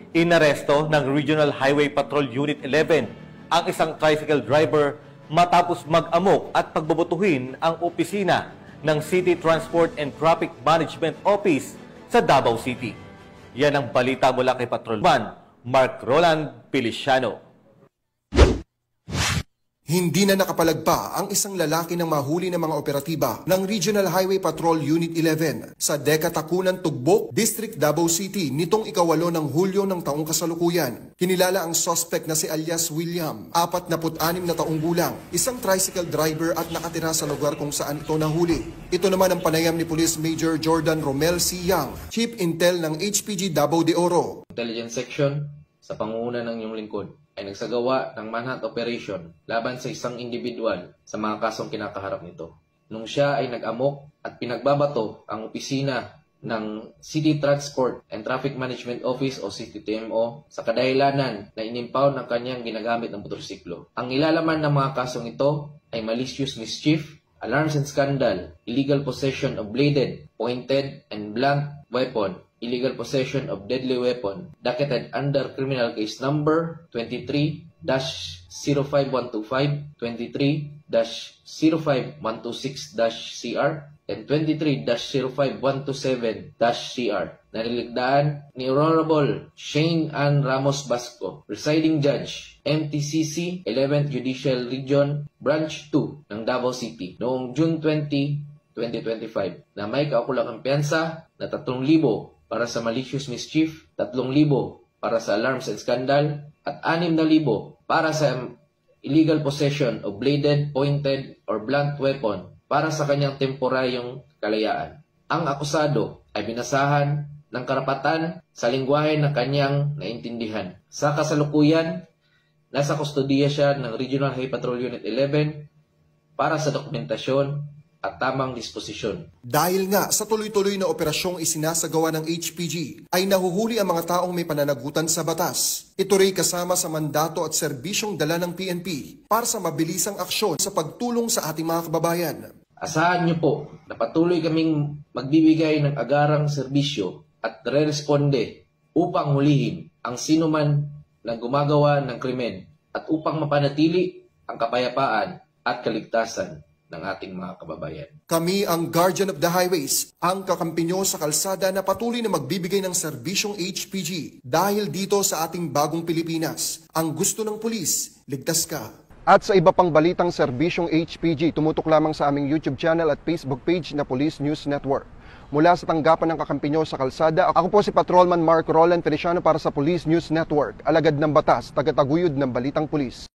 Inaresto ng Regional Highway Patrol Unit 11 ang isang tricycle driver matapos mag-amok at pagbubutuhin ang opisina ng City Transport and Traffic Management Office sa Davao City. Yan ang balita mula kay Patrolman Mark Roland Feliciano. Hindi na nakapalagpa ang isang lalaki ng mahuli ng mga operatiba ng Regional Highway Patrol Unit 11 sa Dekatakunan, Tugbok, District Davao City nitong ika-8 ng Hulyo ng taong kasalukuyan. Kinilala ang suspect na si alias William, 46 na taong gulang, isang tricycle driver at nakatira sa lugar kung saan ito nahuli. Ito naman ang panayam ni Police Major Jordan Romel C. Yang, Chief Intel ng HPG Davao de Oro. Intelligence Section sa pangunguna ng iyong lingkod ay nagsagawa ng manhunt operation laban sa isang individual sa mga kasong kinakaharap nito. Nung siya ay nag-amok at pinagbabato ang opisina ng City Transport and Traffic Management Office o CTTMO sa kadahilanan na inimpound ang kanyang ginagamit ng motorsiklo. Ang ilalaman ng mga kasong ito ay malicious mischief, alarms and scandal, illegal possession of bladed, pointed, and blunt weapon, illegal possession of deadly weapon, docketed under criminal case number 23-05125, 23-05126-CR, and 23-05127-CR na niligdaan ni Honorable Shane Ann Ramos Basco, Presiding Judge, MTCC 11th Judicial Region, Branch 2 ng Davao City noong June 20, 2025 na may kaukulang piyansa na 3,000 para sa malicious mischief, 3,000 para sa alarms and scandal, at 6,000 para sa illegal possession of bladed, pointed, or blunt weapon para sa kanyang temporaryong kalayaan. Ang akusado ay binasahan ng karapatan sa lingwahe na kanyang naintindihan. Sa kasalukuyan, nasa kustodiya siya ng Regional Highway Patrol Unit 11 para sa dokumentasyon at tamang disposisyon. Dahil nga sa tuloy-tuloy na operasyong isinasagawa ng HPG, ay nahuhuli ang mga taong may pananagutan sa batas. Ito rin kasama sa mandato at serbisyong dala ng PNP para sa mabilisang aksyon sa pagtulong sa ating mga kababayan. Asahan niyo po na patuloy kaming magbibigay ng agarang serbisyo at re-responde upang hulihin ang sinuman na gumagawa ng krimen at upang mapanatili ang kapayapaan at kaligtasan ng ating mga kababayan. Kami ang Guardian of the Highways, ang kakampi nyo sa kalsada na patuloy na magbibigay ng serbisyong HPG dahil dito sa ating bagong Pilipinas. Ang gusto ng pulis, ligtas ka. At sa iba pang balitang serbisyong HPG, tumutok lamang sa aming YouTube channel at Facebook page na Police News Network. Mula sa tanggapan ng kakampi nyo sa kalsada, ako po si Patrolman Mark Roland Feliciano para sa Police News Network, alagad ng batas, tagataguyod ng balitang pulis.